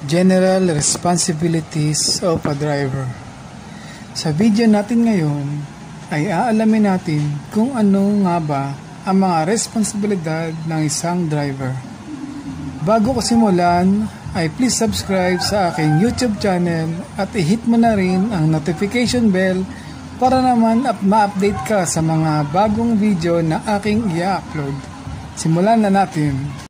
General Responsibilities of a Driver. Sa video natin ngayon ay aalamin natin kung ano nga ba ang mga responsibilidad ng isang driver. Bago ko simulan ay please subscribe sa aking YouTube channel at i-hit mo na rin ang notification bell para naman ma-update ka sa mga bagong video na aking i-upload. Simulan na natin.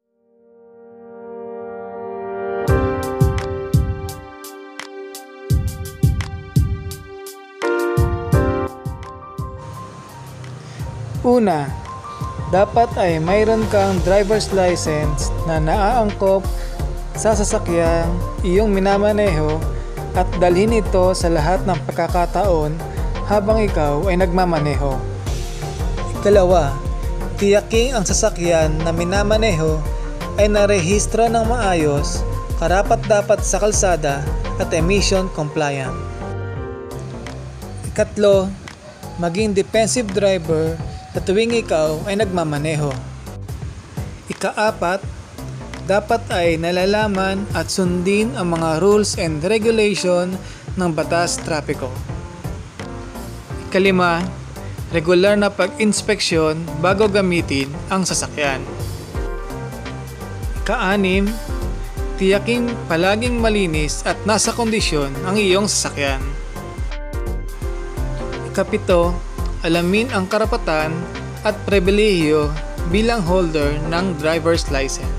Una, dapat ay mayroon kang driver's license na naaangkop sa sasakyang iyong minamaneho at dalhin ito sa lahat ng pagkakataon habang ikaw ay nagmamaneho. Ikalawa, tiyaking ang sasakyan na minamaneho ay narehistro ng maayos, karapat-dapat sa kalsada at emission compliant. Ikatlo, maging defensive driver sa tuwing ikaw ay nagmamaneho. Ikaapat, dapat ay nalalaman at sundin ang mga rules and regulation ng batas trapiko. Ikalima, regular na pag-inspeksyon bago gamitin ang sasakyan. Ikaanim, tiyaking palaging malinis at nasa kondisyon ang iyong sasakyan. Ikapito, alamin ang karapatan at pribilehiyo bilang holder ng driver's license.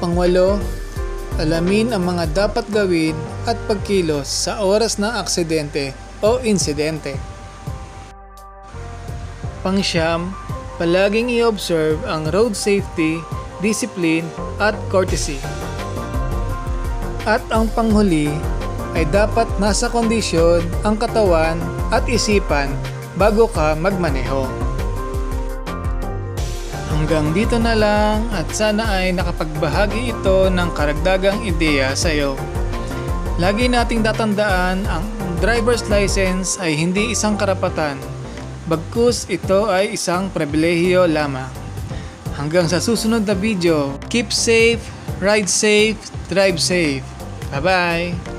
Pangwalo, alamin ang mga dapat gawin at pagkilos sa oras ng aksidente o insidente. Pangsyam, palaging i-observe ang road safety, discipline at courtesy. At ang panghuli, ay dapat nasa kondisyon ang katawan at isipan bago ka magmaneho. Hanggang dito na lang at sana ay nakapagbahagi ito ng karagdagang ideya sa iyo. Lagi nating tatandaan ang driver's license ay hindi isang karapatan, bagkus ito ay isang pribilehiyo lamang. Hanggang sa susunod na video, keep safe, ride safe, drive safe. Bye-bye!